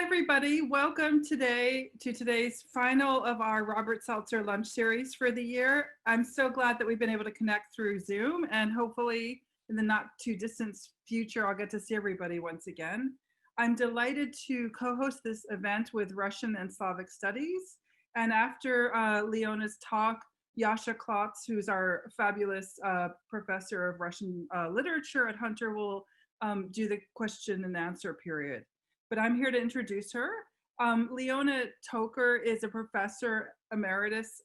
everybody. Welcome today to today's final of our Robert Seltzer lunch series for the year. I'm so glad that we've been able to connect through Zoom, and hopefully in the not too distant future, I'll get to see everybody once again. I'm delighted to co-host this event with Russian and Slavic Studies. And after Leona's talk, Yasha Klotz, who's our fabulous professor of Russian literature at Hunter, will do the question and answer period. But I'm here to introduce her. Leona Toker is a professor emeritus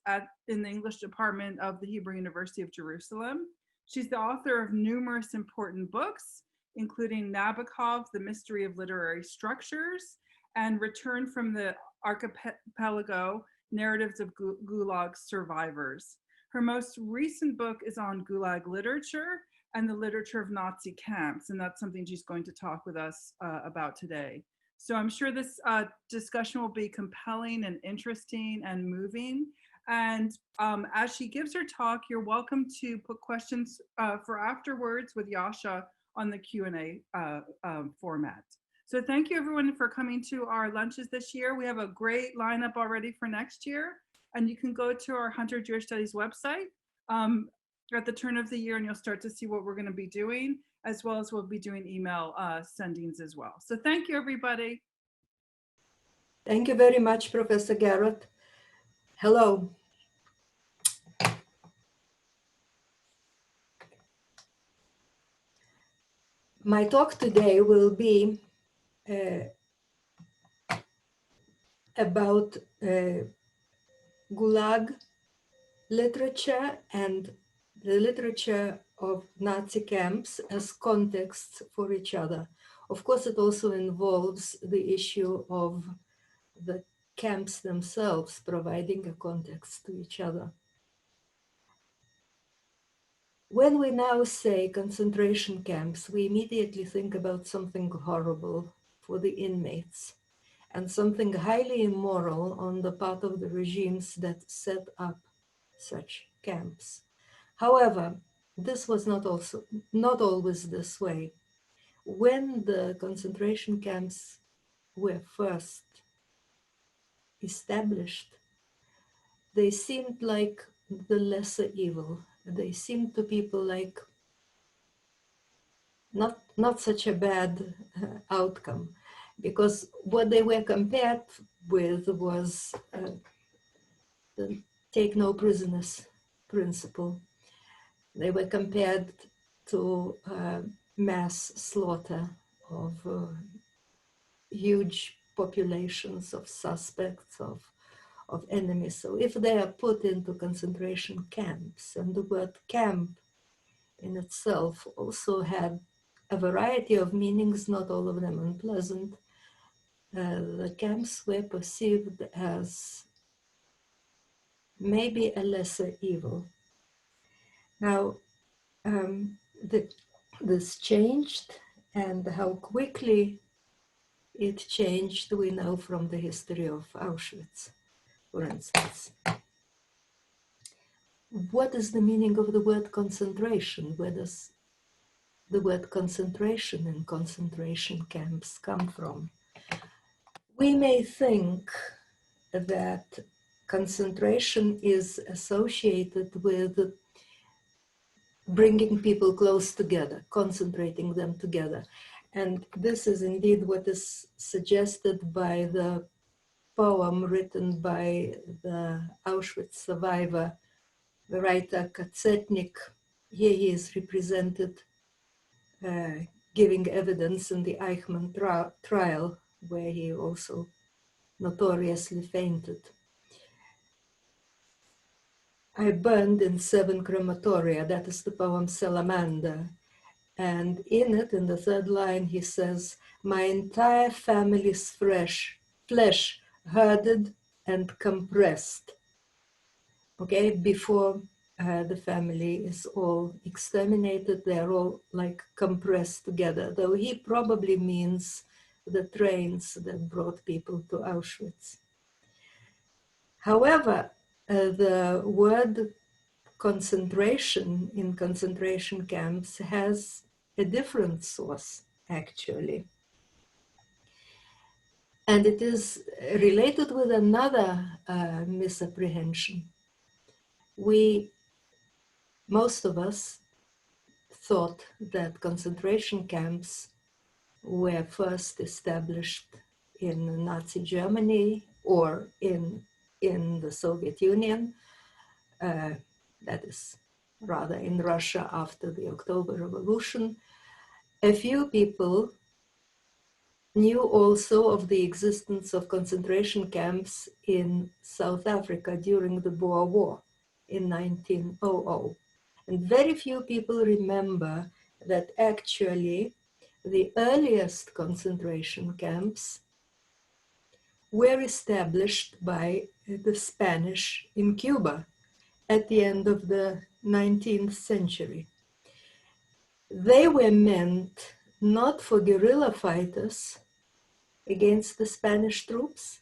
in the English department of the Hebrew University of Jerusalem. She's the author of numerous important books, including Nabokov, The Mystery of Literary Structures, and Return from the Archipelago, Narratives of Gulag Survivors. Her most recent book is on Gulag literature and the literature of Nazi camps, and that's something she's going to talk with us about today. So I'm sure this discussion will be compelling and interesting and moving. And as she gives her talk, you're welcome to put questions for afterwards with Yasha on the Q&A format. So thank you everyone for coming to our lunches this year. We have a great lineup already for next year. And you can go to our Hunter Jewish Studies website at the turn of the year, and you'll start to see what we're going to be doing, as well as we'll be doing email sendings as well. So thank you, everybody. Thank you very much, Professor Garrett. Hello. My talk today will be about Gulag literature and the literature of Nazi camps as contexts for each other. Of course, it also involves the issue of the camps themselves providing a context to each other. When we now say concentration camps, we immediately think about something horrible for the inmates and something highly immoral on the part of the regimes that set up such camps. However, this was not always this way. When the concentration camps were first established, they seemed like the lesser evil. They seemed to people like not such a bad outcome, because what they were compared with was the take no prisoners principle. They were compared to mass slaughter of huge populations of suspects, of enemies. So if they are put into concentration camps, and the word camp in itself also had a variety of meanings, not all of them unpleasant, the camps were perceived as maybe a lesser evil. Now, this changed, and how quickly it changed, we know from the history of Auschwitz, for instance. What is the meaning of the word concentration? Where does the word concentration and concentration camps come from? We may think that concentration is associated with bringing people close together, concentrating them together. And this is indeed what is suggested by the poem written by the Auschwitz survivor, the writer Katsetnik. Here he is represented giving evidence in the Eichmann trial, where he also notoriously fainted. I burned in 7 crematoria, that is the poem Salamander. And in it, in the third line, he says, my entire family's flesh herded and compressed. Okay, before the family is all exterminated, they're all like compressed together, though he probably means the trains that brought people to Auschwitz. However, the word concentration in concentration camps has a different source, actually. And it is related with another misapprehension. Most of us thought that concentration camps were first established in Nazi Germany or in the Soviet Union, that is rather in Russia after the October Revolution. A few people knew also of the existence of concentration camps in South Africa during the Boer War in 1900. And very few people remember that actually the earliest concentration camps were established by the Spanish in Cuba at the end of the 19th century. They were meant not for guerrilla fighters against the Spanish troops,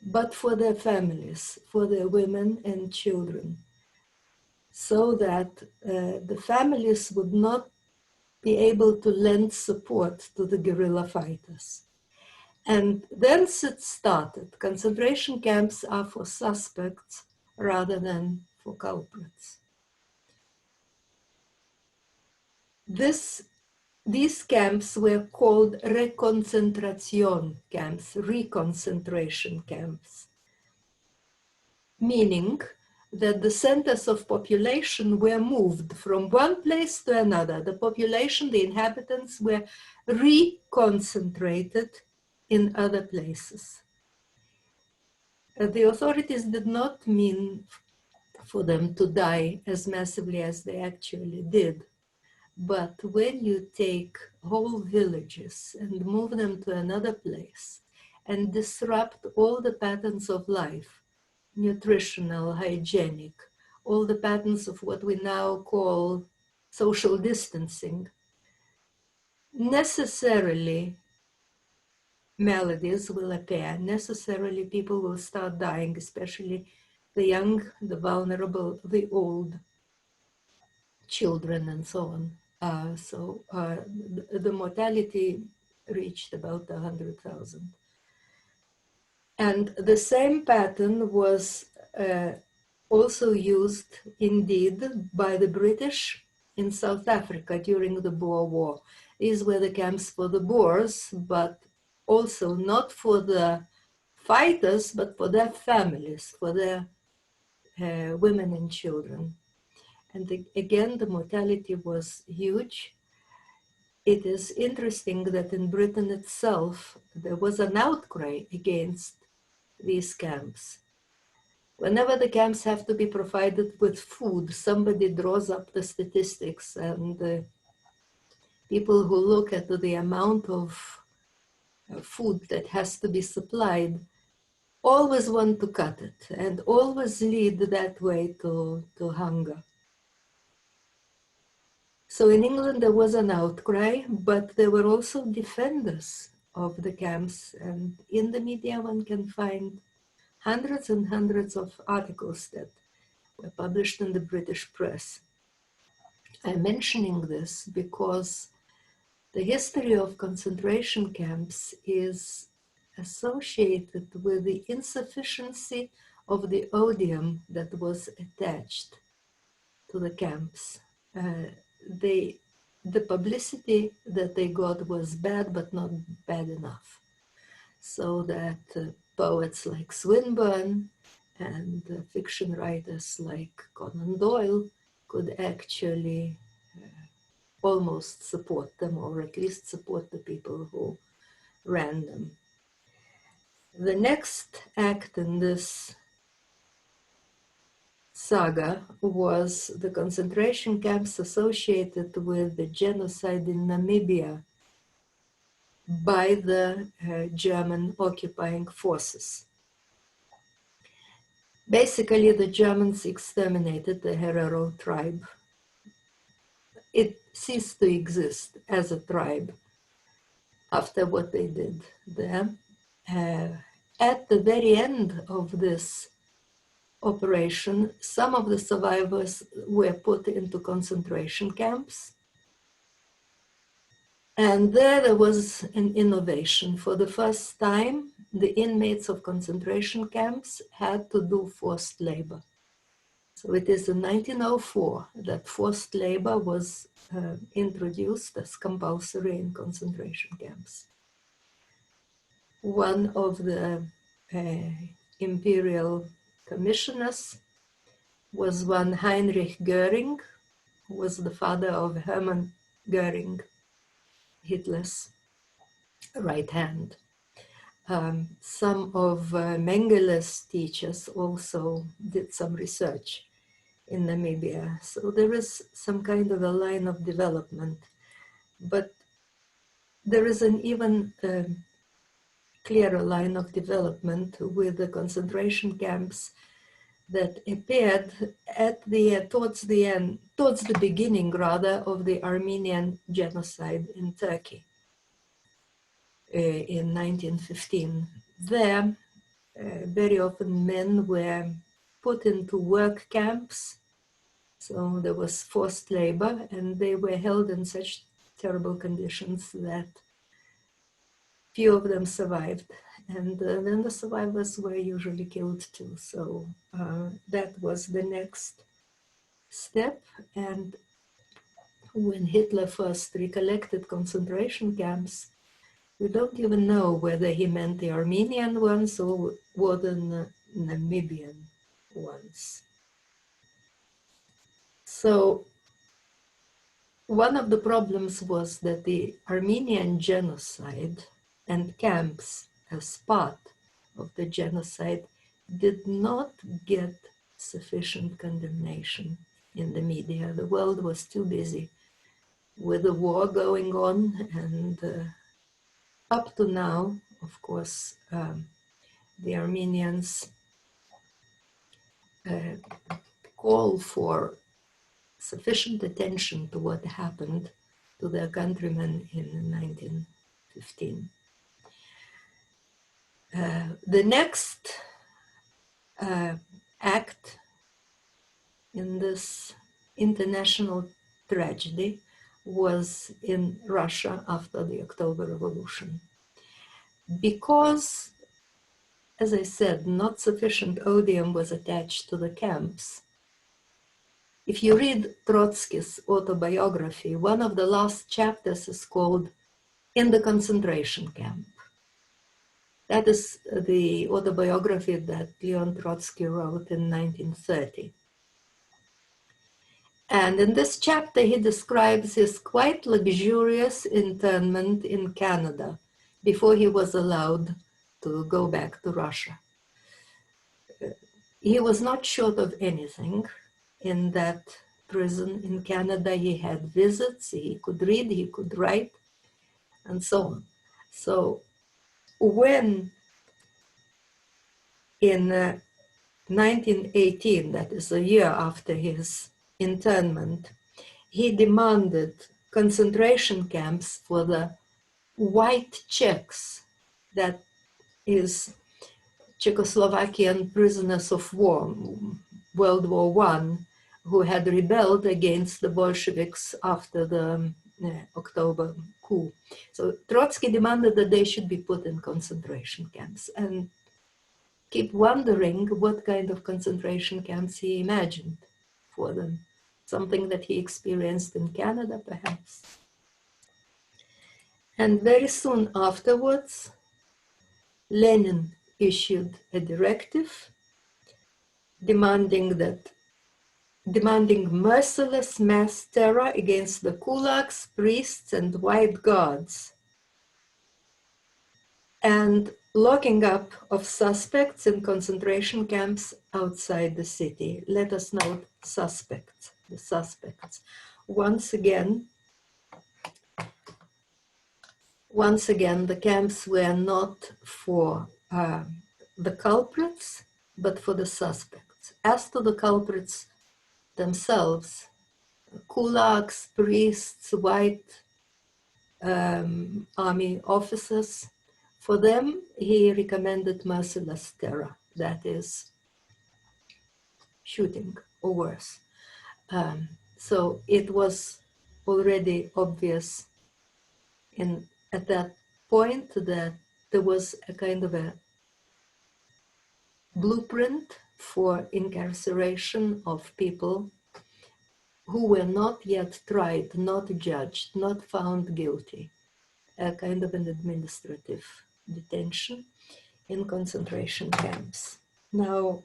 but for their families, for their women and children, so that the families would not be able to lend support to the guerrilla fighters. And thence it started. Concentration camps are for suspects rather than for culprits. These camps were called reconcentration camps, reconcentration camps, meaning that the centers of population were moved from one place to another. The population, the inhabitants, were reconcentrated in other places. The authorities did not mean for them to die as massively as they actually did. But when you take whole villages and move them to another place and disrupt all the patterns of life, nutritional, hygienic, all the patterns of what we now call social distancing, necessarily maladies will appear, necessarily people will start dying, especially the young, the vulnerable, the old, children, and so on. The mortality reached about 100,000. And the same pattern was also used indeed by the British in South Africa during the Boer War. These were the camps for the Boers, but also not for the fighters, but for their families, for their women and children. And again, the mortality was huge. It is interesting that in Britain itself, there was an outcry against these camps. Whenever the camps have to be provided with food, somebody draws up the statistics, and people who look at the amount of food that has to be supplied always want to cut it and always lead that way to hunger. So in England, there was an outcry, but there were also defenders of the camps. And in the media, one can find hundreds and hundreds of articles that were published in the British press. I'm mentioning this because the history of concentration camps is associated with the insufficiency of the odium that was attached to the camps. The publicity that they got was bad, but not bad enough. So that poets like Swinburne and fiction writers like Conan Doyle could actually almost support them, or at least support the people who ran them. The next act in this saga was the concentration camps associated with the genocide in Namibia by the German occupying forces. Basically, the Germans exterminated the Herero tribe. It ceased to exist as a tribe after what they did there. At the very end of this operation, some of the survivors were put into concentration camps. And there was an innovation. For the first time, the inmates of concentration camps had to do forced labor. So it is in 1904 that forced labor was introduced as compulsory in concentration camps. One of the imperial commissioners was one Heinrich Goering, who was the father of Hermann Goering, Hitler's right hand. Some of Mengeles' teachers also did some research in Namibia. So there is some kind of a line of development. But there is an even clearer line of development with the concentration camps that appeared at towards the beginning rather of the Armenian genocide in Turkey in 1915. There, very often men were put into work camps, so there was forced labor, and they were held in such terrible conditions that few of them survived. And then the survivors were usually killed too. So that was the next step. And when Hitler first recollected concentration camps, we don't even know whether he meant the Armenian ones or the Namibian ones. So one of the problems was that the Armenian genocide and camps as part of the genocide did not get sufficient condemnation in the media. The world was too busy with the war going on, and up to now, of course, the Armenians call for sufficient attention to what happened to their countrymen in 1915. The next act in this international tragedy was in Russia after the October Revolution. Because, as I said, not sufficient odium was attached to the camps. If you read Trotsky's autobiography, one of the last chapters is called In the Concentration Camp. That is the autobiography that Leon Trotsky wrote in 1930. And in this chapter, he describes his quite luxurious internment in Canada before he was allowed to go back to Russia. He was not short of anything in that prison in Canada. He had visits, he could read, he could write, and so on. So when in 1918, that is a year after his internment, he demanded concentration camps for the white Czechs, that is Czechoslovakian prisoners of war, World War I, who had rebelled against the Bolsheviks after the October coup. So Trotsky demanded that they should be put in concentration camps, and keep wondering what kind of concentration camps he imagined for them. Something that he experienced in Canada, perhaps. And very soon afterwards, Lenin issued a directive demanding merciless mass terror against the kulaks, priests, and white guards, and locking up of suspects in concentration camps outside the city. Let us note suspects, the suspects. Once again, the camps were not for the culprits, but for the suspects. As to the culprits themselves, kulaks, priests, white army officers, for them, he recommended merciless terror, that is, shooting or worse. So it was already obvious at that point that there was a kind of a blueprint for incarceration of people who were not yet tried, not judged, not found guilty, a kind of an administrative detention in concentration camps. Now,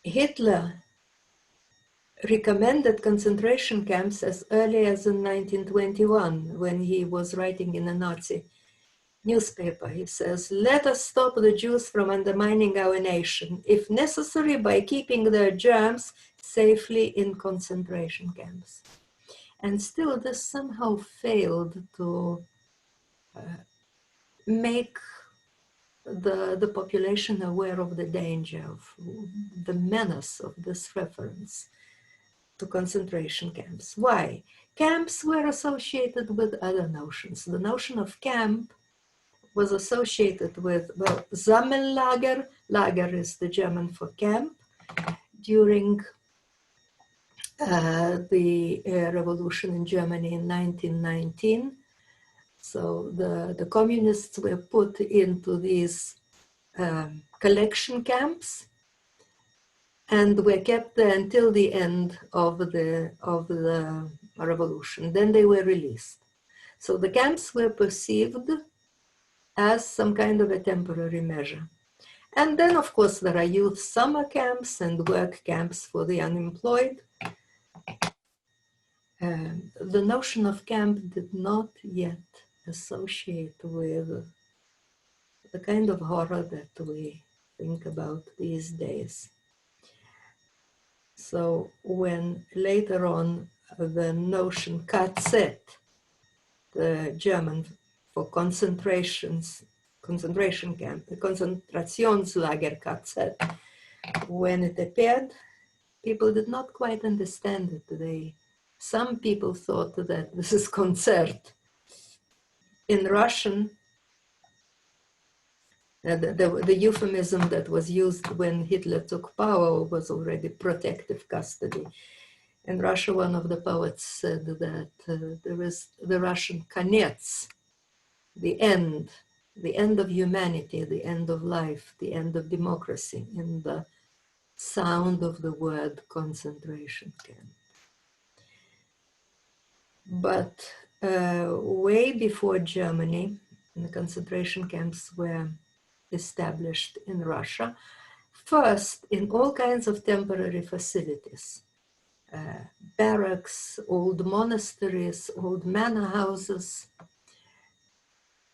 Hitler recommended concentration camps as early as in 1921 when he was writing in a Nazi newspaper. He says, "Let us stop the Jews from undermining our nation, if necessary by keeping their germs safely in concentration camps." And still this somehow failed to make the population aware of the danger, of the menace of this reference to concentration camps. Why? Camps were associated with other notions. The notion of camp was associated with, well, Sammellager. Lager is the German for camp. During the revolution in Germany in 1919, so the communists were put into these collection camps and were kept there until the end of the revolution. Then they were released. So the camps were perceived as some kind of a temporary measure. And then, of course, there are youth summer camps and work camps for the unemployed. The notion of camp did not yet associate with the kind of horror that we think about these days. So when later on the notion KZ, the German for concentration camp, the Konzentrationslager KZ, when it appeared, people did not quite understand it. Some people thought that this is concert. In Russian, the euphemism that was used when Hitler took power was already protective custody. In Russia, one of the poets said that there is the Russian konets, the end of humanity, the end of life, the end of democracy, in the sound of the word concentration camp. But way before Germany, the concentration camps were established in Russia, first in all kinds of temporary facilities, barracks, old monasteries, old manor houses,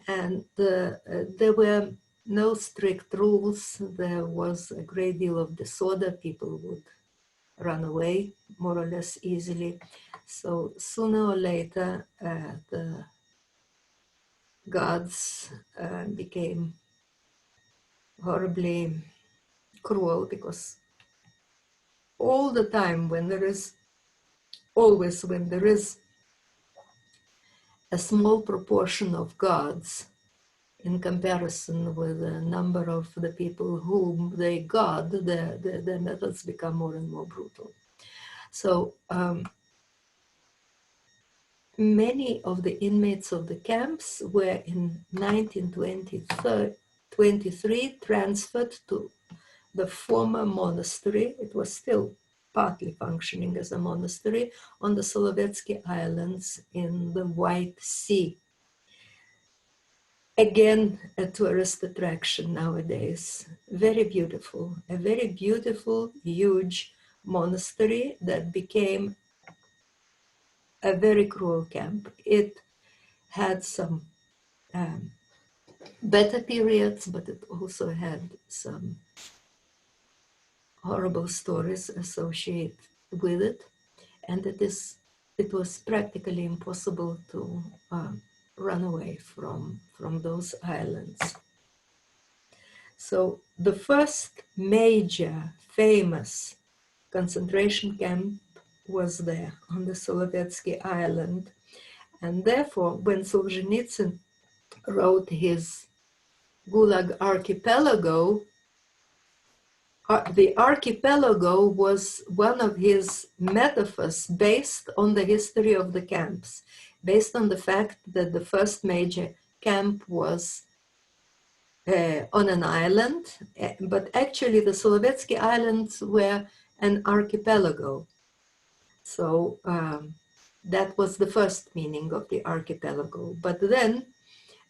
and there were no strict rules. There was a great deal of disorder. People would run away more or less easily. So sooner or later, the gods became horribly cruel, because all the time when there is a small proportion of gods in comparison with the number of the people whom they guard, their methods become more and more brutal. So many of the inmates of the camps were in 1923 transferred to the former monastery. It was still partly functioning as a monastery on the Solovetsky Islands in the White Sea. Again, a tourist attraction nowadays. Very beautiful, a very beautiful, huge monastery that became a very cruel camp. It had some better periods, but it also had some horrible stories associated with it. And it was practically impossible to run away from those islands. So the first major famous concentration camp was there on the Solovetsky Island. And therefore, when Solzhenitsyn wrote his Gulag Archipelago, the archipelago was one of his metaphors based on the history of the camps, based on the fact that the first major camp was on an island, but actually the Solovetsky Islands were an archipelago. So that was the first meaning of the archipelago. But then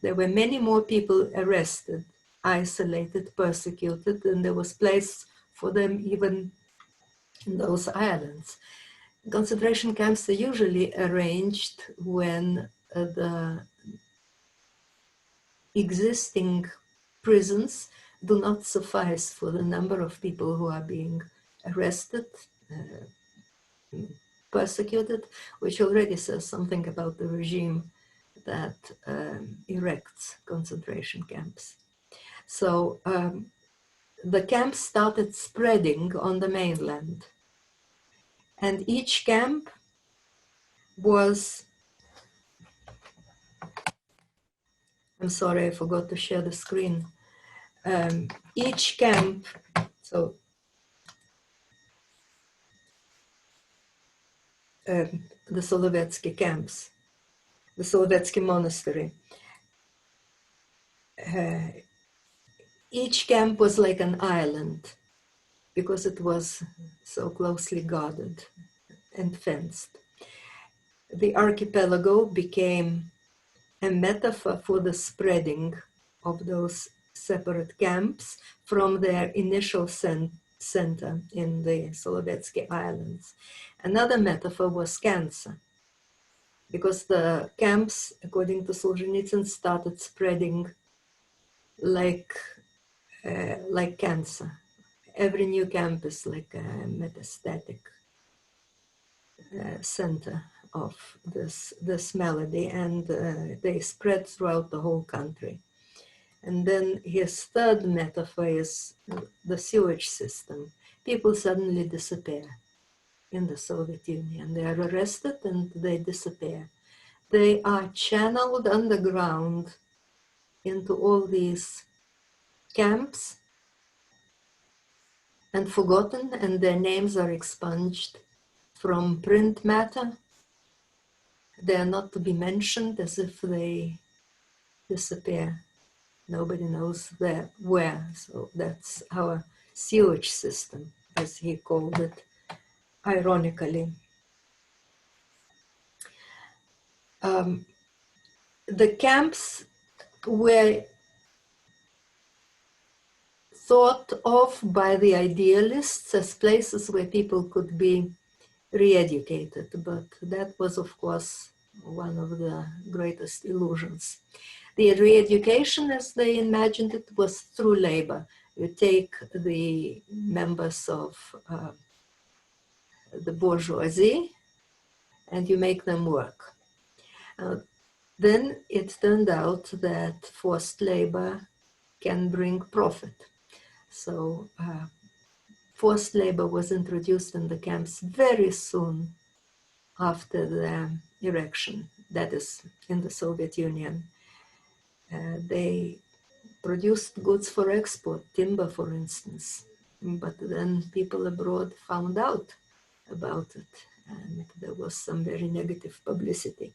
there were many more people arrested, isolated, persecuted, and there was place for them even in those islands. Concentration camps are usually arranged when the existing prisons do not suffice for the number of people who are being arrested, persecuted, which already says something about the regime that erects concentration camps. So the camps started spreading on the mainland, and each camp was, I'm sorry, I forgot to share the screen. Each camp, so the Solovetsky camps, the Solovetsky monastery. Each camp was like an island because it was so closely guarded and fenced. The archipelago became a metaphor for the spreading of those separate camps from their initial center in the Solovetsky Islands. Another metaphor was cancer, because the camps, according to Solzhenitsyn, started spreading like cancer. Every new camp is like a metastatic center of this malady, and they spread throughout the whole country. And then his third metaphor is the sewage system. People suddenly disappear in the Soviet Union. They are arrested and they disappear. They are channeled underground into all these camps and forgotten, and their names are expunged from print matter. They are not to be mentioned, as if they disappear. Nobody knows where. So that's our sewage system, as he called it, ironically. The camps were thought of by the idealists as places where people could be re-educated, but that was, of course, one of the greatest illusions. The re-education, as they imagined it, was through labor. You take the members of the bourgeoisie and you make them work. Then it turned out that forced labor can bring profit. So forced labor was introduced in the camps very soon after the erection, that is, in the Soviet Union. They produced goods for export, timber, for instance, but then people abroad found out about it, and there was some very negative publicity.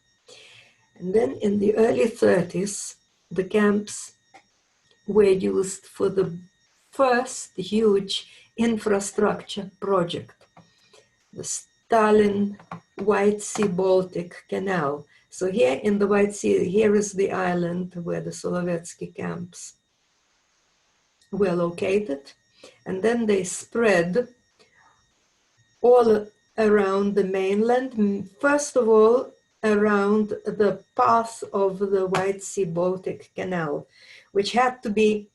And then in the early 30s, the camps were used for the first huge infrastructure project, the Stalin White Sea-Baltic Canal. So here in the White Sea, here is the island where the Solovetsky camps were located, and then they spread all around the mainland, first of all around the path of the White Sea-Baltic Canal, which had to be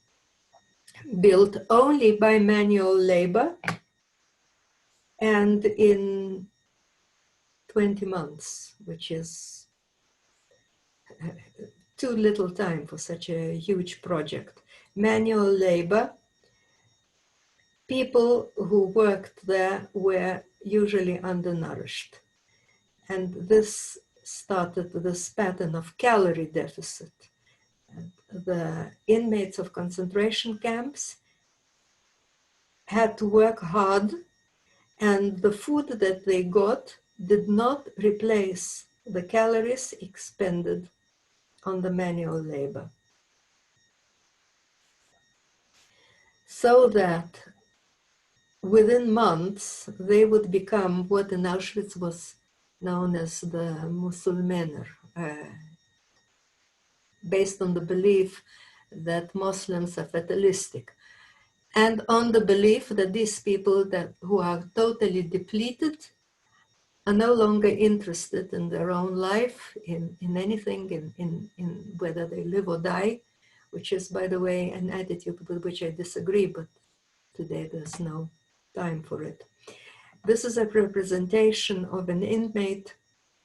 built only by manual labor and in 20 months, which is too little time for such a huge project. Manual labor, people who worked there were usually undernourished. And this started this pattern of calorie deficit. And the inmates of concentration camps had to work hard, and the food that they got did not replace the calories expended on the manual labor. So that within months, they would become what in Auschwitz was known as the Musulmaner, based on the belief that Muslims are fatalistic, and on the belief that these people who are totally depleted are no longer interested in their own life, in anything, in whether they live or die, which is, by the way, an attitude with which I disagree, but today there's no time for it. This is a representation of an inmate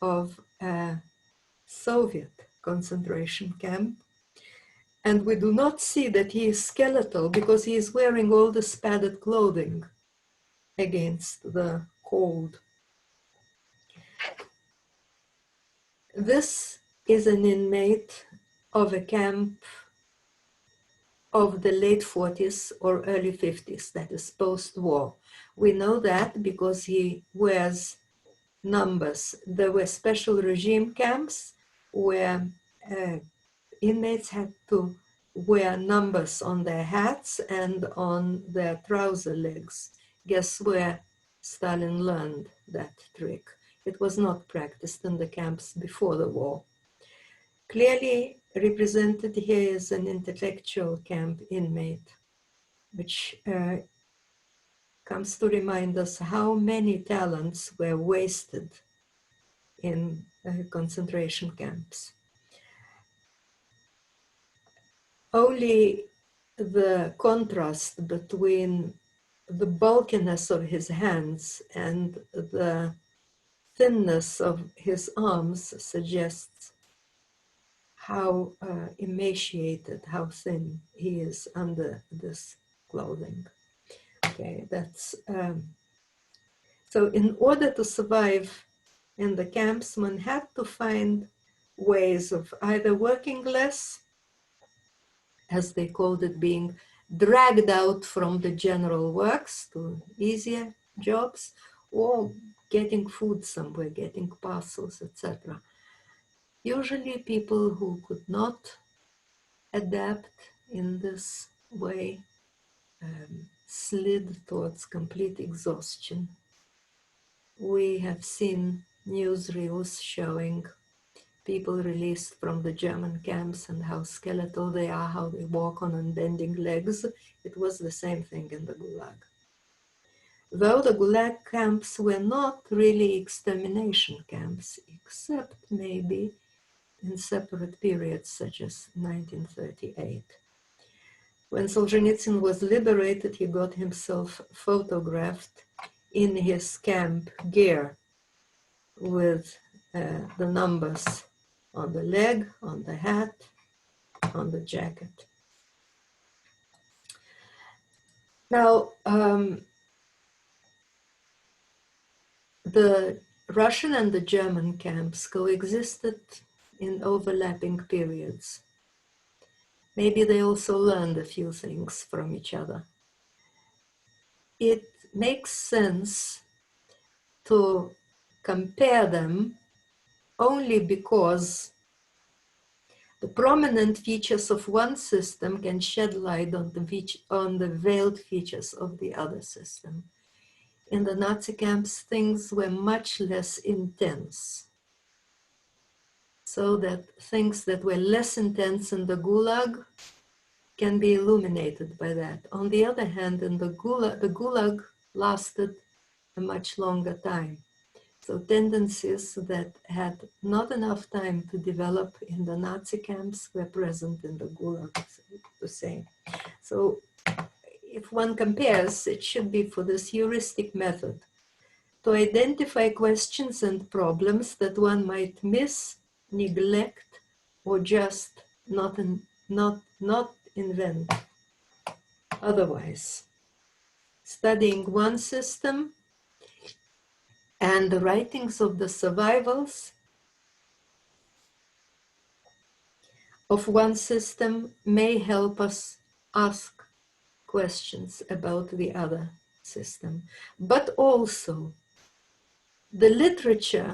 of a Soviet concentration camp. And we do not see that he is skeletal because he is wearing all this padded clothing against the cold. This is an inmate of a camp of the late 40s or early 50s, that is post-war. We know that because he wears numbers. There were special regime camps where inmates had to wear numbers on their hats and on their trouser legs. Guess where Stalin learned that trick? It was not practiced in the camps before the war. Clearly represented here is an intellectual camp inmate, which comes to remind us how many talents were wasted in concentration camps. Only the contrast between the bulkiness of his hands and the thinness of his arms suggests how emaciated, how thin he is under this clothing. Okay, that's so in order to survive in the camps, one had to find ways of either working less, as they called it, being dragged out from the general works to easier jobs, or getting food somewhere, getting parcels, etc. Usually people who could not adapt in this way slid towards complete exhaustion. We have seen newsreels showing people released from the German camps and how skeletal they are, how they walk on unbending legs. It was the same thing in the Gulag. Though the Gulag camps were not really extermination camps, except maybe in separate periods, such as 1938. When Solzhenitsyn was liberated, he got himself photographed in his camp gear with the numbers on the leg, on the hat, on the jacket. Now, the Russian and the German camps coexisted in overlapping periods. Maybe they also learned a few things from each other. It makes sense to compare them only because the prominent features of one system can shed light on the veiled features of the other system. In the Nazi camps, things were much less intense. So that things that were less intense in the Gulag can be illuminated by that. On the other hand, in the Gulag lasted a much longer time. So tendencies that had not enough time to develop in the Nazi camps were present in the Gulag, the same. So if one compares, it should be for this heuristic method to identify questions and problems that one might miss, neglect, or just not invent otherwise. Studying one system and the writings of the survivals of one system may help us ask questions about the other system, but also the literature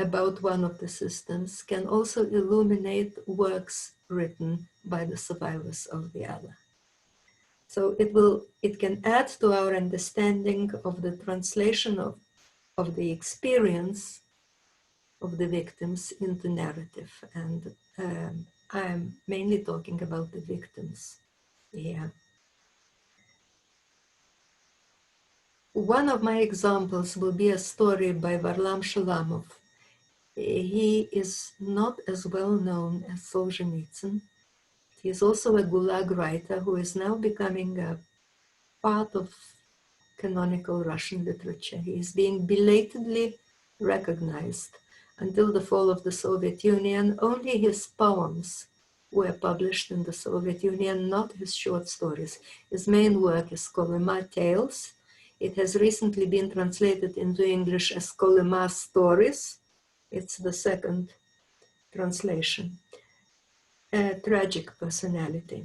about one of the systems can also illuminate works written by the survivors of the other. So it can add to our understanding of the translation of the experience of the victims into narrative. And I'm mainly talking about the victims here. One of my examples will be a story by Varlam Shalamov. He is not as well known as Solzhenitsyn. He is also a Gulag writer who is now becoming a part of canonical Russian literature. He is being belatedly recognized. Until the fall of the Soviet Union, only his poems were published in the Soviet Union, not his short stories. His main work is Kolyma Tales. It has recently been translated into English as Kolyma Stories. It's the second translation. A tragic personality.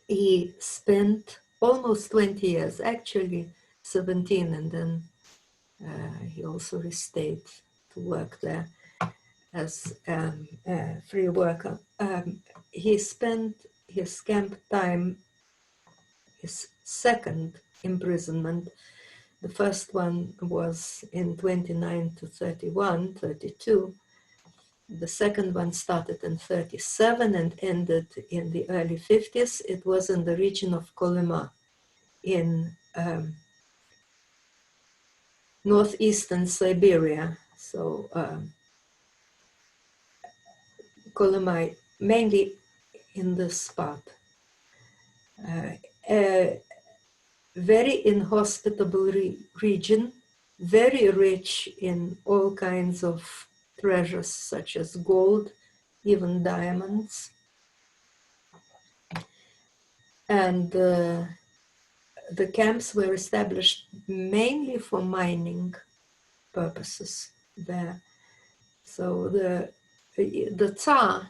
He spent almost 20 years, actually 17, and then he also restayed to work there as a free worker. He spent his camp time, his second imprisonment. The first one was in 29 to 31, 32. The second one started in 37 and ended in the early 50s. It was in the region of Kolyma in northeastern Siberia. So Kolyma, mainly in this spot. A very inhospitable region, very rich in all kinds of treasures such as gold, even diamonds. And the camps were established mainly for mining purposes there. So the Tsar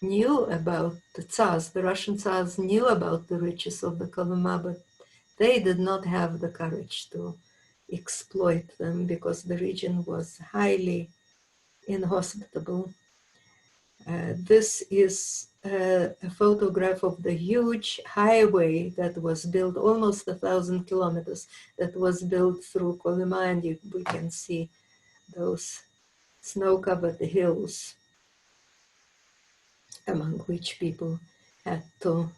knew about the Tsars, the Russian Tsars knew about the riches of the Kolyma, but they did not have the courage to exploit them because the region was highly inhospitable. This is a photograph of the huge highway that was built, almost 1,000 kilometers, that was built through Kolyma, and we can see those snow-covered hills among which people had to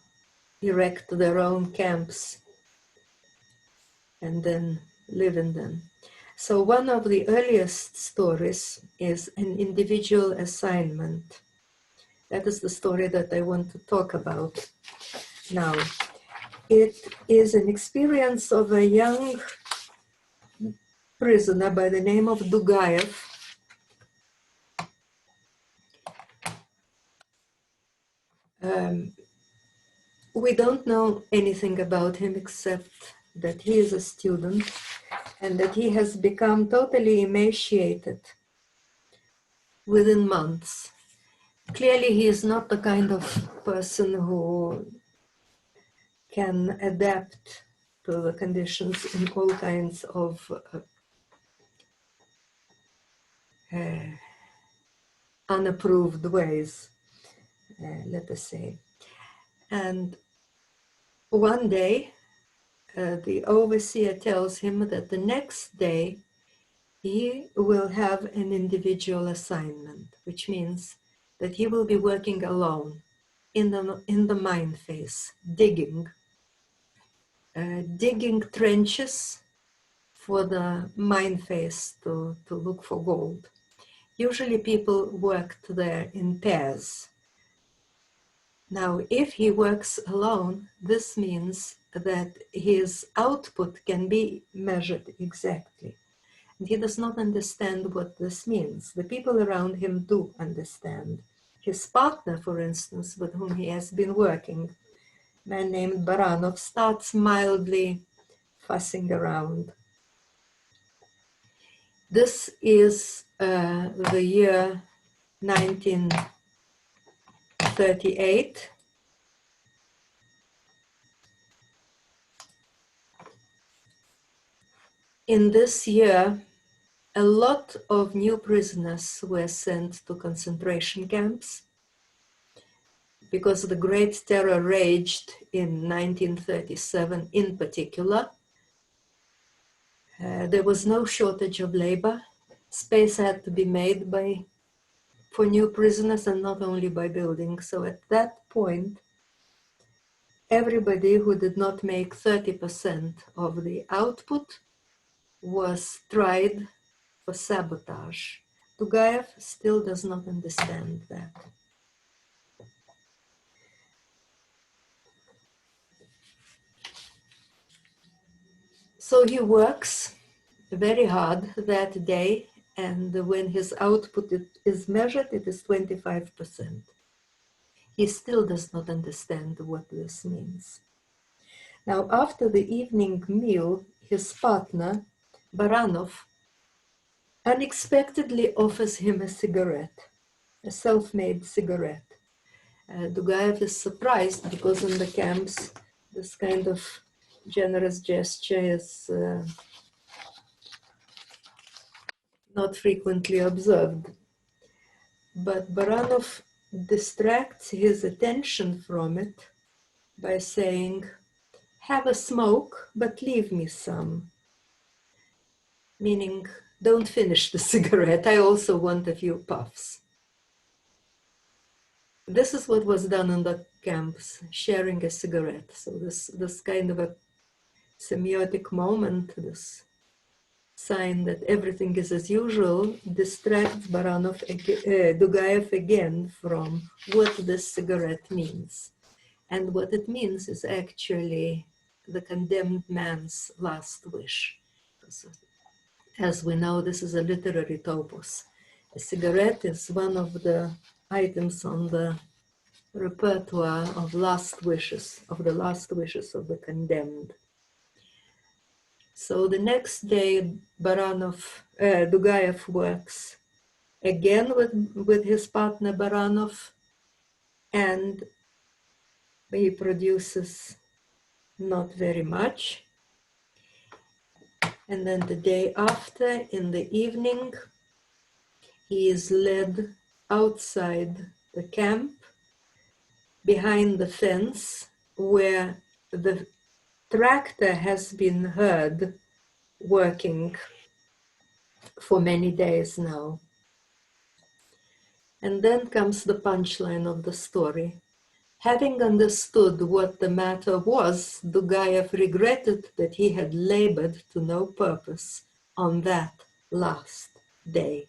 erect their own camps and then live in them. So one of the earliest stories is an individual assignment. That is the story that I want to talk about now. It is an experience of a young prisoner by the name of Dugaev. We don't know anything about him except that he is a student and that he has become totally emaciated within months. Clearly, he is not the kind of person who can adapt to the conditions in all kinds of unapproved ways, let us say. And one day, the overseer tells him that the next day he will have an individual assignment, which means that he will be working alone in the mine face, digging trenches for the mine face to look for gold. Usually people worked there in pairs. Now, if he works alone, this means that his output can be measured exactly. And he does not understand what this means. The people around him do understand. His partner, for instance, with whom he has been working, a man named Baranov, starts mildly fussing around. This is the year 1938. in this year, a lot of new prisoners were sent to concentration camps because the Great Terror raged in 1937 in particular. There was no shortage of labor. Space had to be made for new prisoners, and not only by building. So at that point, everybody who did not make 30% of the output was tried for sabotage. Tugaev still does not understand that. So he works very hard that day, and when his output is measured, it is 25%. He still does not understand what this means. Now, after the evening meal, his partner, Baranov, unexpectedly offers him a cigarette, a self-made cigarette. Tugaev is surprised because in the camps, this kind of generous gesture is not frequently observed. But Baranov distracts his attention from it by saying, "Have a smoke, but leave me some." Meaning, don't finish the cigarette, I also want a few puffs. This is what was done in the camps, sharing a cigarette. So this kind of a semiotic moment, this sign that everything is as usual, distracts Tugaev again from what this cigarette means. And what it means is actually the condemned man's last wish. So, as we know, this is a literary topos. A cigarette is one of the items on the repertoire of last wishes, of the last wishes of the condemned. So the next day, Tugaev works again with his partner Baranov, and he produces not very much. And then the day after, in the evening, he is led outside the camp, behind the fence, where the tractor has been heard working for many days now. And then comes the punchline of the story. Having understood what the matter was, Tugaev regretted that he had labored to no purpose on that last day.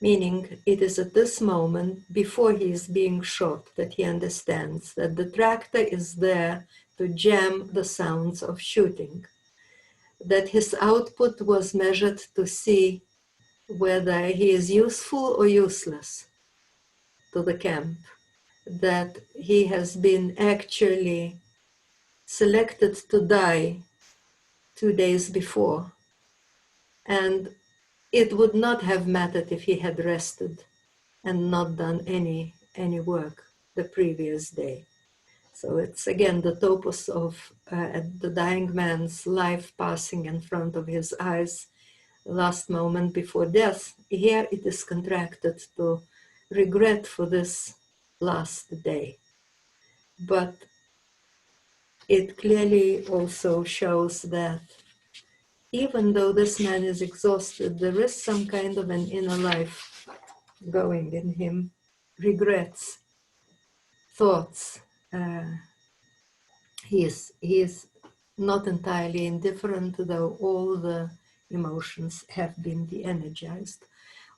Meaning, it is at this moment, before he is being shot, that he understands that the tractor is there to jam the sounds of shooting, that his output was measured to see whether he is useful or useless to the camp, that he has been actually selected to die 2 days before, and it would not have mattered if he had rested and not done any work the previous day. So it's again the topos of the dying man's life passing in front of his eyes, last moment before death. Here it is contracted to regret for this last day. But it clearly also shows that even though this man is exhausted, there is some kind of an inner life going in him, regrets, thoughts. He is not entirely indifferent, though all the emotions have been de-energized.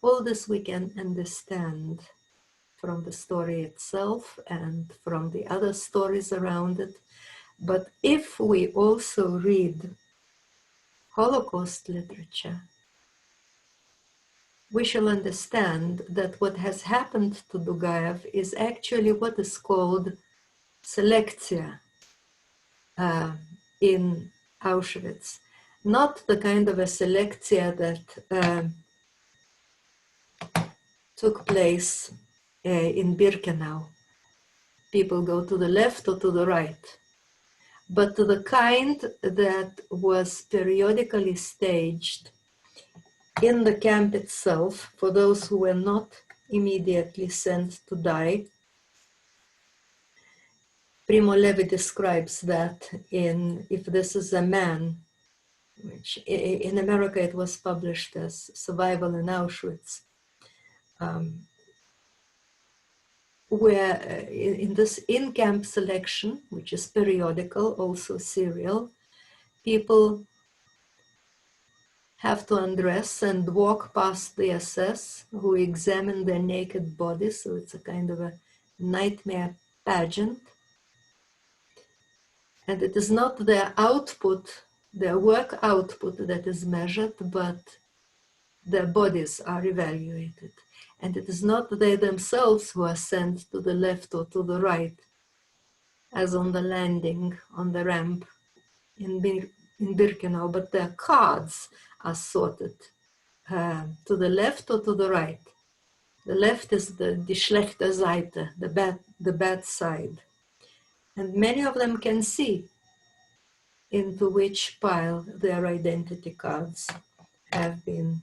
All this we can understand from the story itself and from the other stories around it. But if we also read Holocaust literature, we shall understand that what has happened to Tugaev is actually what is called selektia in Auschwitz. Not the kind of a selektia that took place in Birkenau. People go to the left or to the right. but the kind that was periodically staged in the camp itself for those who were not immediately sent to die. Primo Levi describes that in If This Is a Man, which in America it was published as Survival in Auschwitz, where in this in-camp selection, which is periodical, also serial, people have to undress and walk past the SS who examine their naked bodies, so it's a kind of a nightmare pageant. And it is not their output, their work output that is measured, but their bodies are evaluated. And it is not they themselves who are sent to the left or to the right, as on the landing on the ramp in Birkenau, but their cards are sorted to the left or to the right. The left is die schlechte Seite, the bad side. And many of them can see into which pile their identity cards have been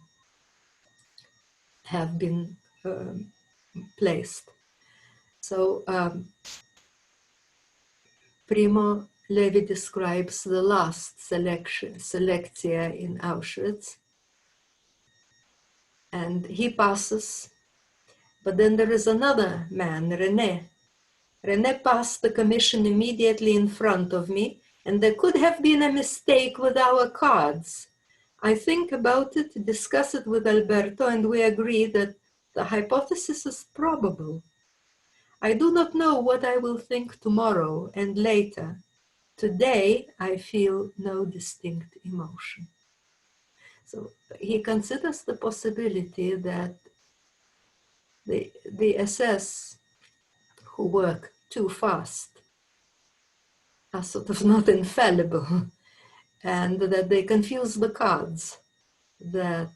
placed. So Primo Levi describes the last selectia in Auschwitz, and he passes, but then there is another man, René. René passed the commission immediately in front of me, and there could have been a mistake with our cards. I think about it, discuss it with Alberto, and we agree that the hypothesis is probable. I do not know what I will think tomorrow and later. Today, I feel no distinct emotion. So he considers the possibility that the SS who work too fast are sort of not infallible, and that they confuse the cards, that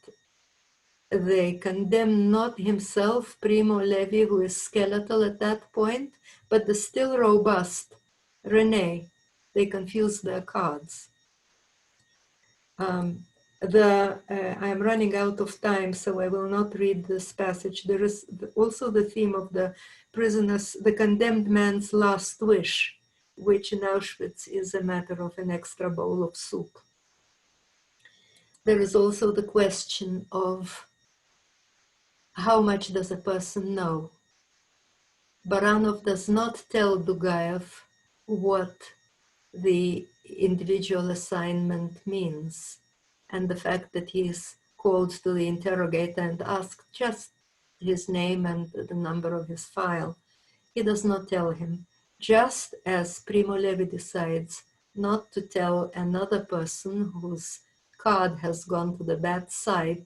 they condemn not himself, Primo Levi, who is skeletal at that point, but the still robust René. They confuse their cards. I am running out of time, so I will not read this passage. There is also the theme of the prisoners, the condemned man's last wish, which in Auschwitz is a matter of an extra bowl of soup. There is also the question of how much does a person know? Baranov does not tell Dugaev what the individual assignment means, and the fact that he is called to the interrogator and asked just his name and the number of his file. He does not tell him, just as Primo Levi decides not to tell another person whose card has gone to the bad side,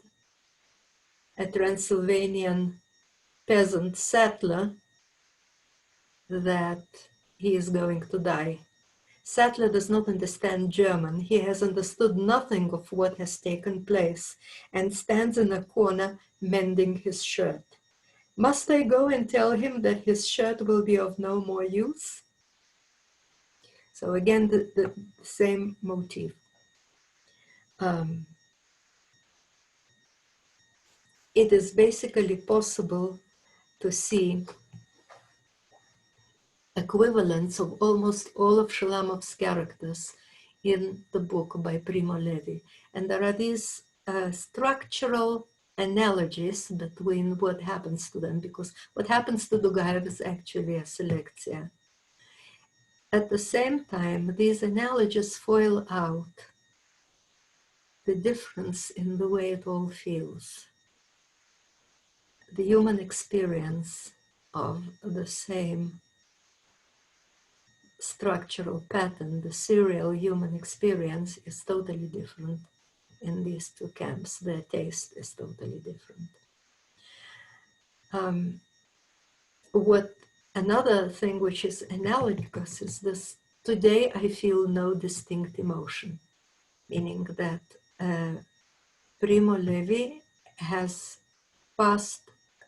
a Transylvanian peasant settler, that he is going to die. Sattler does not understand German. He has understood nothing of what has taken place and stands in a corner mending his shirt. Must I go and tell him that his shirt will be of no more use? So again, the same motif. It is basically possible to see equivalents of almost all of Shalamov's characters in the book by Primo Levi. And there are these structural analogies between what happens to them, because what happens to Dugaev is actually a selectia. At the same time, these analogies foil out the difference in the way it all feels. The human experience of the same structural pattern, the serial human experience, is totally different in these two camps. Their taste is totally different. Another thing which is analogous is this: today I feel no distinct emotion, meaning that Primo Levi has passed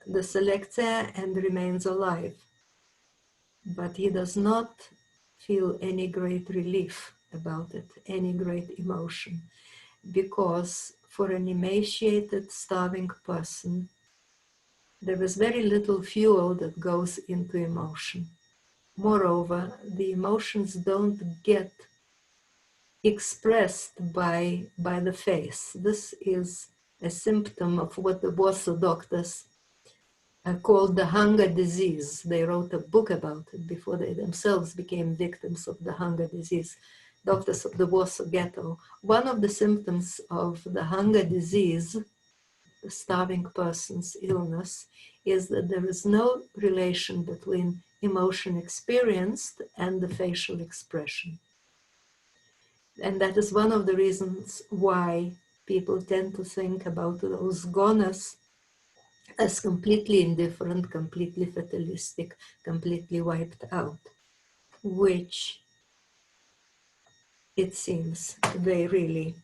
the selectia and remains alive, but he does not feel any great relief about it, any great emotion, because for an emaciated, starving person, there is very little fuel that goes into emotion. Moreover, the emotions don't get expressed by the face. This is a symptom of what the Warsaw doctors called the hunger disease. They wrote a book about it before they themselves became victims of the hunger disease. Doctors of the Warsaw Ghetto. One of the symptoms of the hunger disease, the starving person's illness, is that there is no relation between emotion experienced and the facial expression. And that is one of the reasons why people tend to think about those goners as completely indifferent, completely fatalistic, completely wiped out, which it seems they really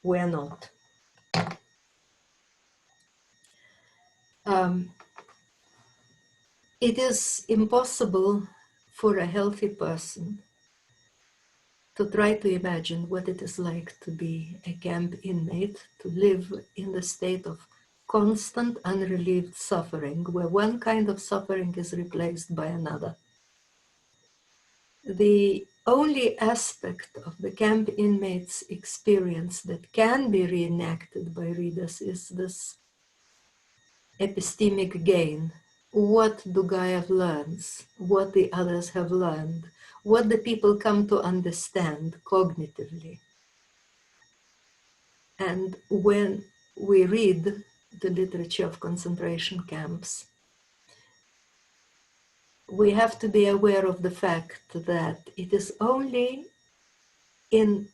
were not. It is impossible for a healthy person to try to imagine what it is like to be a camp inmate, to live in the state of constant, unrelieved suffering, where one kind of suffering is replaced by another. The only aspect of the camp inmate's experience that can be reenacted by readers is this epistemic gain. What Dugaev learns, what the others have learned, what the people come to understand cognitively. And when we read the literature of concentration camps, we have to be aware of the fact that it is only in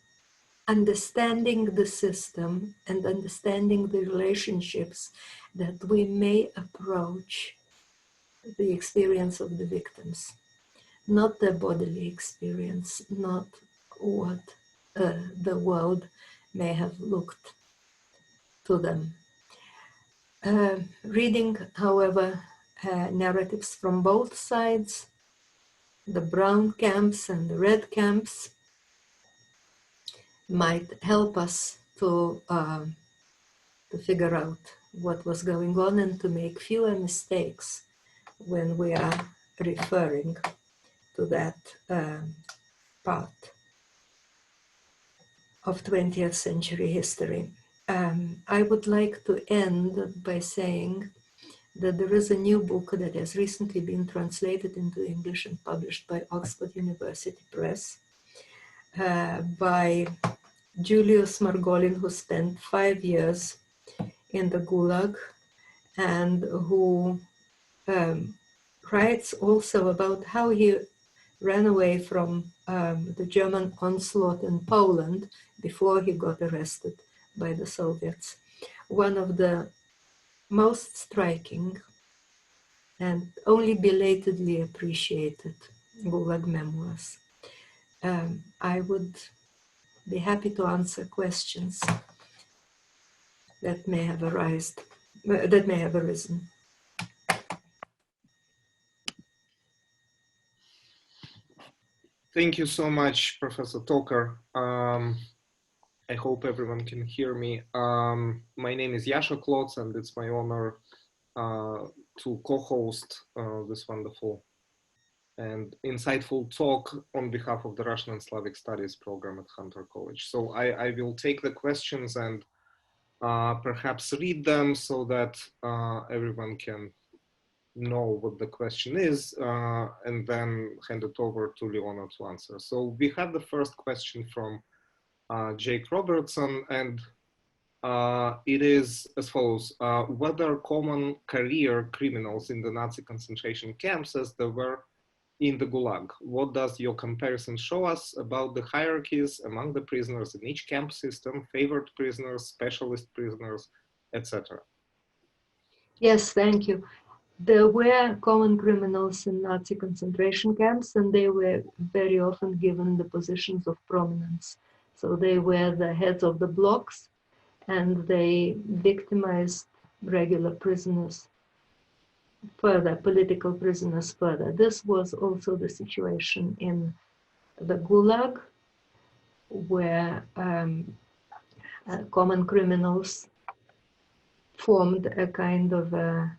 understanding the system and understanding the relationships that we may approach the experience of the victims, not their bodily experience, not what the world may have looked to them. Reading, however, narratives from both sides, the brown camps and the red camps, might help us to figure out what was going on and to make fewer mistakes when we are referring to that part of 20th century history. I would like to end by saying that there is a new book that has recently been translated into English and published by Oxford University Press by Julius Margolin, who spent 5 years in the Gulag and who writes also about how he ran away from the German onslaught in Poland before he got arrested by the Soviets. One of the most striking and only belatedly appreciated Gulag memoirs. I would be happy to answer questions that may have arisen. Thank you so much, Professor Toker. I hope everyone can hear me. My name is Yasha Klotz, and it's my honor to co-host this wonderful and insightful talk on behalf of the Russian and Slavic Studies program at Hunter College. So I will take the questions and perhaps read them so that everyone can know what the question is, and then hand it over to Leona to answer. So we have the first question from Jake Robertson, and it is as follows. Whether common career criminals in the Nazi concentration camps as there were in the Gulag? What does your comparison show us about the hierarchies among the prisoners in each camp system, favored prisoners, specialist prisoners, etc.? Yes, thank you. There were common criminals in Nazi concentration camps, and they were very often given the positions of prominence. So they were the heads of the blocks, and they victimized regular prisoners further, political prisoners further. This was also the situation in the Gulag, where common criminals formed a kind of a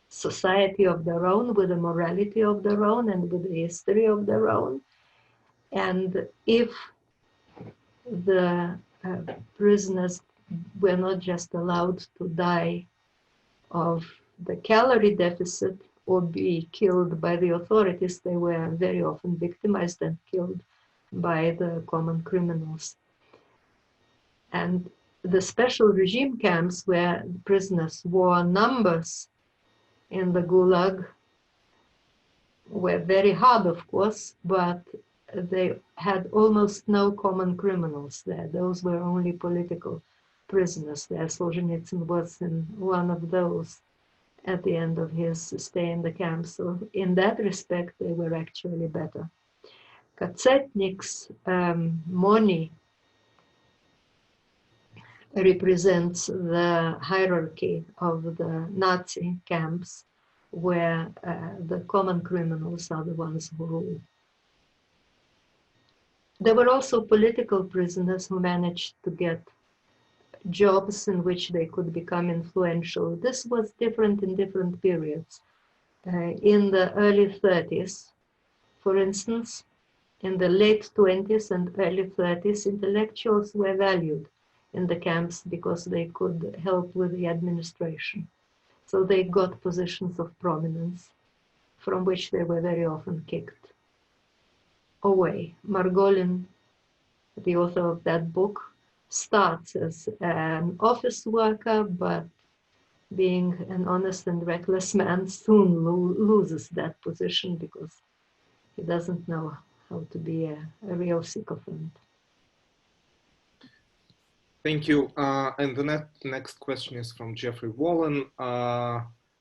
society of their own, with a morality of their own and with a history of their own. And if the prisoners were not just allowed to die of the calorie deficit or be killed by the authorities, they were very often victimized and killed by the common criminals. And the special regime camps where prisoners were numbers in the Gulag were very hard, of course, but they had almost no common criminals there. Those were only political prisoners there. Solzhenitsyn was in one of those at the end of his stay in the camp. So in that respect, they were actually better. Katsetnik's Moni represents the hierarchy of the Nazi camps, where the common criminals are the ones who rule. There were also political prisoners who managed to get jobs in which they could become influential. This was different in different periods. In the early 30s, for instance, in the late 20s and early 30s, intellectuals were valued in the camps because they could help with the administration. So they got positions of prominence from which they were very often kicked away. Margolin, the author of that book, starts as an office worker, but being an honest and reckless man soon loses that position because he doesn't know how to be a real sycophant. Thank you. And the next question is from Jeffrey Wallen.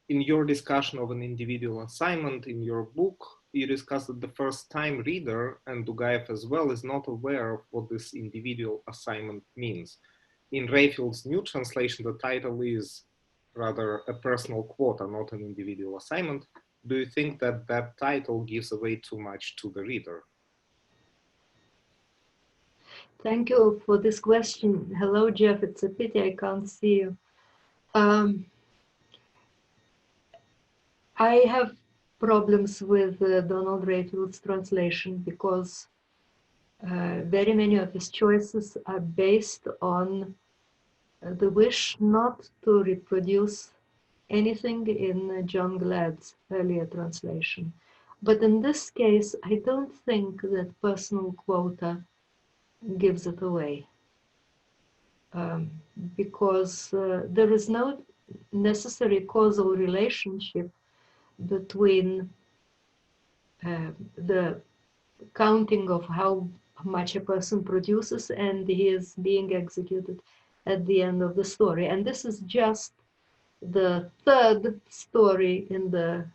In your discussion of an individual assignment in your book, you discussed that the first-time reader, and Dugaev as well, is not aware of what this individual assignment means. In Rayfield's new translation, the title is rather a personal quota, not an individual assignment. Do you think that that title gives away too much to the reader? Thank you for this question. Hello, Jeff. It's a pity I can't see you. I have problems with Donald Rayfield's translation because very many of his choices are based on the wish not to reproduce anything in John Glad's earlier translation. But in this case, I don't think that personal quota gives it away. Because there is no necessary causal relationship between the counting of how much a person produces and his being executed at the end of the story. And this is just the third story in the,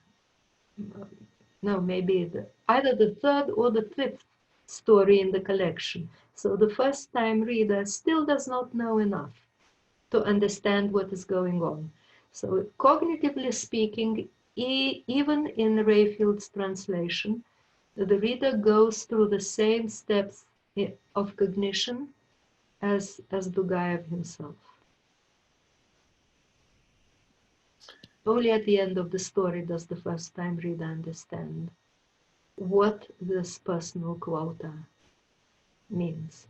no, maybe either the third or the fifth story in the collection. So the first-time reader still does not know enough to understand what is going on. So cognitively speaking, even in Rayfield's translation, the reader goes through the same steps of cognition as Dugaev himself. Only at the end of the story does the first-time reader understand what this personal quota means.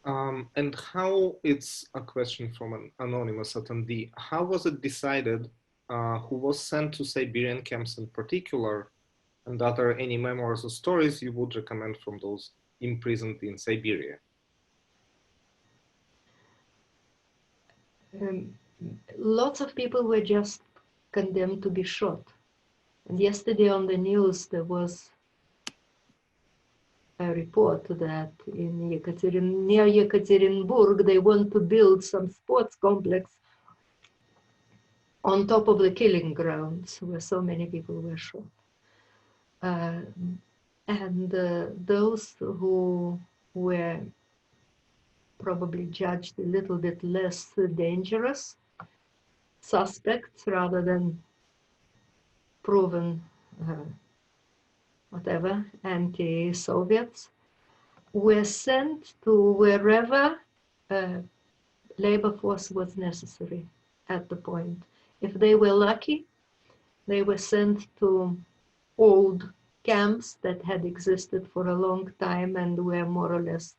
And how, it's a question from an anonymous attendee, how was it decided who was sent to Siberian camps in particular, and are there any memoirs or stories you would recommend from those imprisoned in Siberia? Lots of people were just condemned to be shot. And yesterday on the news, there was a report that in near Yekaterinburg, they want to build some sports complex on top of the killing grounds where so many people were shot. And those who were probably judged a little bit less dangerous suspects rather than proven whatever, anti-Soviets, were sent to wherever labor force was necessary at the point. If they were lucky, they were sent to old camps that had existed for a long time and were more or less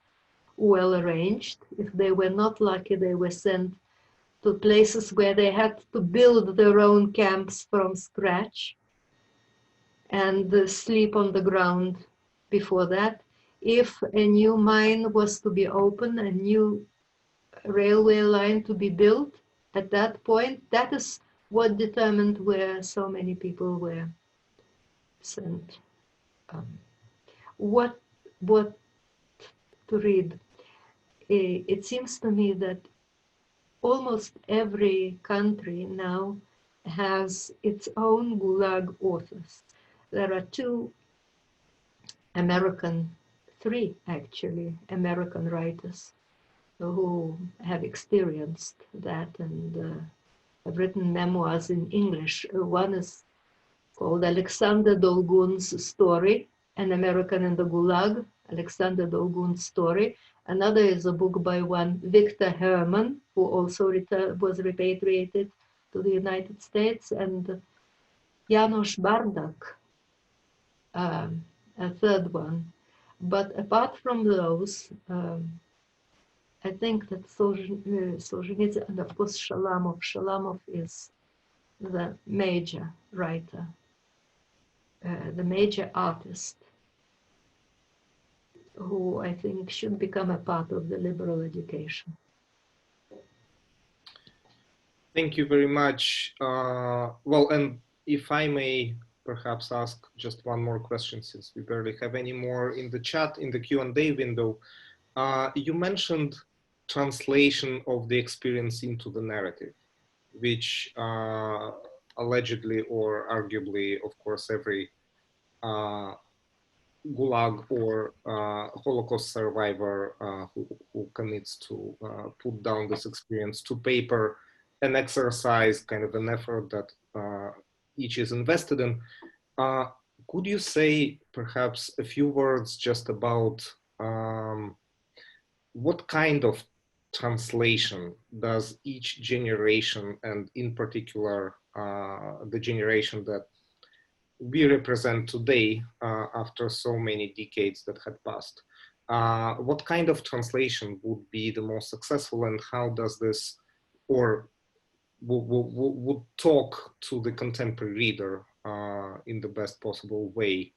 well arranged. If they were not lucky, they were sent to places where they had to build their own camps from scratch and sleep on the ground before that. If a new mine was to be opened, a new railway line to be built, at that point, that is what determined where so many people were sent. What to read? It seems to me that almost every country now has its own Gulag authors. There are three actually, American writers who have experienced that and have written memoirs in English. One is called Alexander Dolgun's Story, An American in the Gulag, Alexander Dolgun's Story. Another is a book by one Victor Herman, who also was repatriated to the United States, and Janos Bardak, a third one. But apart from those, I think that Solzhenitsyn, and of course Shalamov. Shalamov is the major writer, the major artist, who I think should become a part of the liberal education. Thank you very much. Well, and if I may perhaps ask just one more question, since we barely have any more in the chat, in the Q&A window. You mentioned translation of the experience into the narrative, which allegedly or arguably, of course, every Gulag or Holocaust survivor who commits to put down this experience to paper, an exercise, kind of an effort that each is invested in. Could you say perhaps a few words just about what kind of translation does each generation, and in particular the generation that we represent today after so many decades that had passed, what kind of translation would be the most successful, and how does this, or would talk to the contemporary reader in the best possible way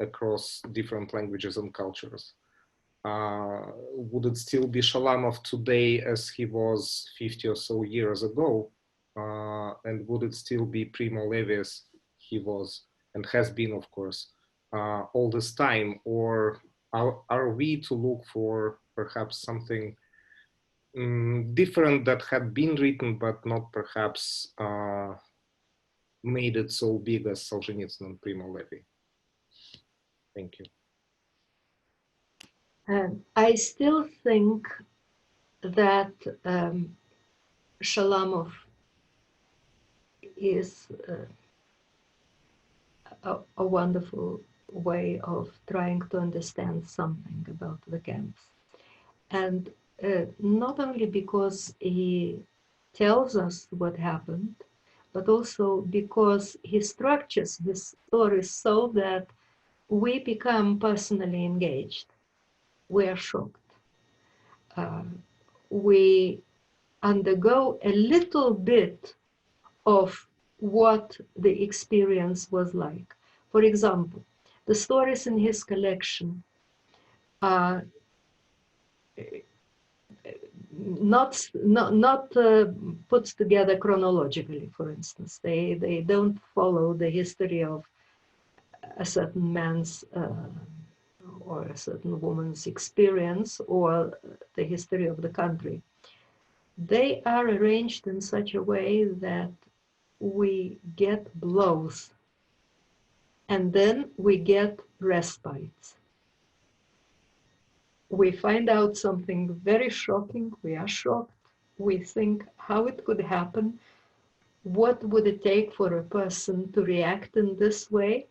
across different languages and cultures? Would it still be Shalamov today as he was 50 or so years ago? And would it still be Primo Levi as he was and has been, of course, all this time? Or are we to look for perhaps something different that had been written, but not perhaps made it so big as Solzhenitsyn and Primo Levi? Thank you. I still think that Shalamov is a wonderful way of trying to understand something about the camps. And not only because he tells us what happened, but also because he structures his stories so that we become personally engaged. We are shocked. We undergo a little bit of what the experience was like. For example, the stories in his collection are not put together chronologically, for instance. They don't follow the history of a certain man's or a certain woman's experience or the history of the country. They are arranged in such a way that we get blows and then we get respites. We find out something very shocking, we are shocked, we think how it could happen, what would it take for a person to react in this way,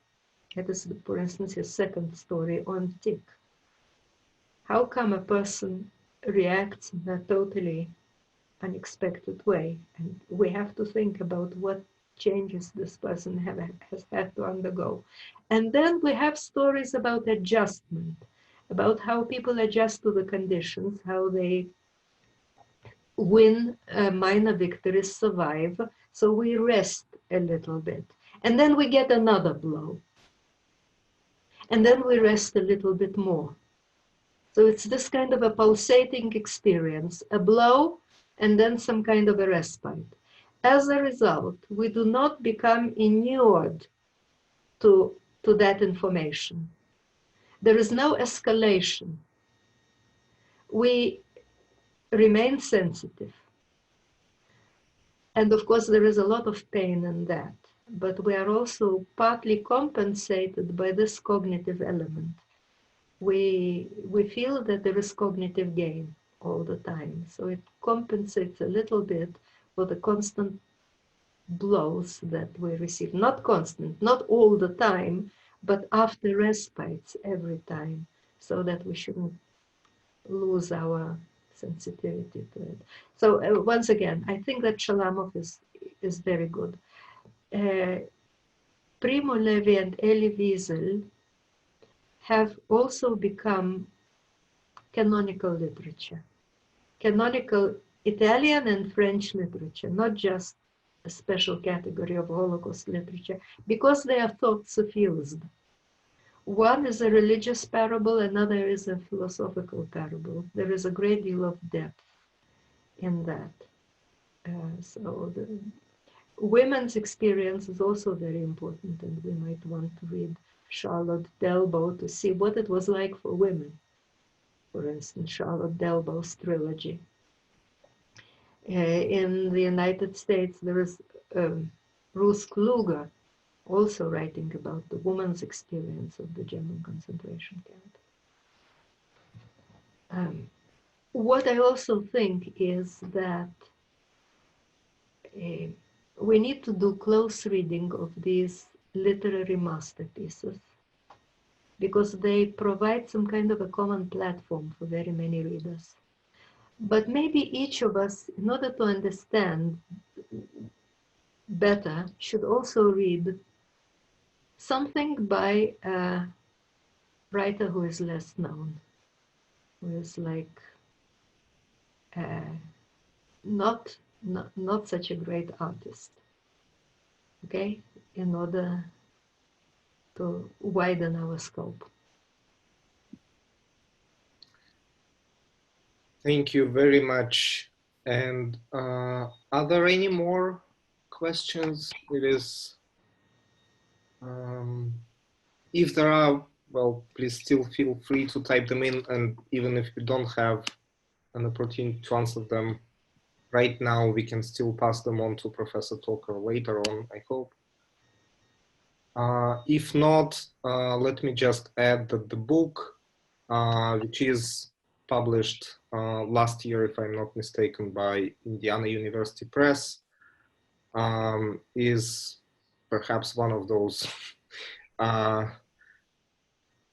That is, for instance, his second story on tick. How come a person reacts in a totally unexpected way? And we have to think about what changes this person has had to undergo. And then we have stories about adjustment, about how people adjust to the conditions, how they win minor victories, survive. So we rest a little bit. And then we get another blow. And then we rest a little bit more. So it's this kind of a pulsating experience, a blow, and then some kind of a respite. As a result, we do not become inured to that information. There is no escalation. We remain sensitive. And of course, there is a lot of pain in that. But we are also partly compensated by this cognitive element. We feel that there is cognitive gain all the time. So it compensates a little bit for the constant blows that we receive. Not constant, not all the time, but after respites every time, so that we shouldn't lose our sensitivity to it. So once again, I think that Shalamov is very good. Primo Levi and Elie Wiesel have also become canonical literature, canonical Italian and French literature, not just a special category of Holocaust literature, because they are thought suffused. One is a religious parable, another is a philosophical parable. There is a great deal of depth in that. So the women's experience is also very important, and we might want to read Charlotte Delbo to see what it was like for women. For instance, Charlotte Delbo's trilogy. In the United States, there is Ruth Kluger also writing about the woman's experience of the German concentration camp. What I also think is that we need to do close reading of these literary masterpieces, because they provide some kind of a common platform for very many readers. But maybe each of us, in order to understand better, should also read something by a writer who is less known, who is like not such a great artist, okay, in order to widen our scope. Thank you very much. And are there any more questions? It is, if there are, well, please still feel free to type them in. And even if you don't have an opportunity to answer them right now, we can still pass them on to Professor Toker later on, I hope. If not, let me just add that the book, which is published last year, if I'm not mistaken, by Indiana University Press, is perhaps one of those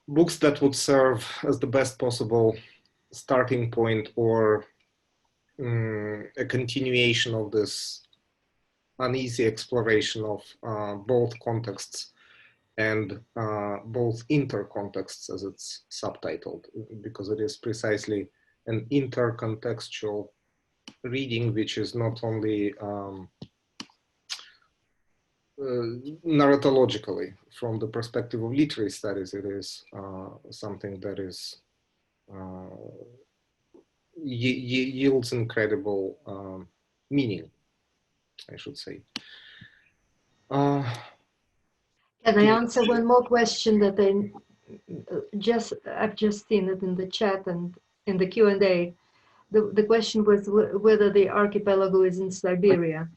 books that would serve as the best possible starting point, or a continuation of this uneasy exploration of both contexts and both intercontexts, as it's subtitled, because it is precisely an intercontextual reading, which is not only narratologically, from the perspective of literary studies, it is something that is yields incredible meaning, I should say. Can I answer one more question that I've just seen it in the chat and in the Q&A. The question was whether the archipelago is in Siberia.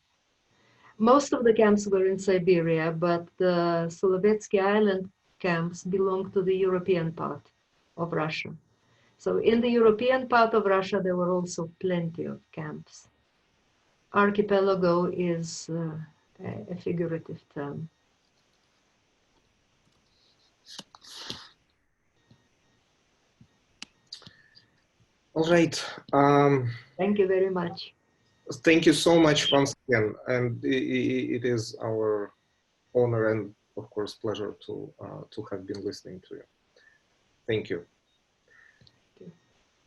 Most of the camps were in Siberia, but the Solovetsky Island camps belong to the European part of Russia. So in the European part of Russia, there were also plenty of camps. Archipelago is a figurative term. All right. Thank you very much. Thank you so much once again, and it is our honor and, of course, pleasure to have been listening to you. Thank you.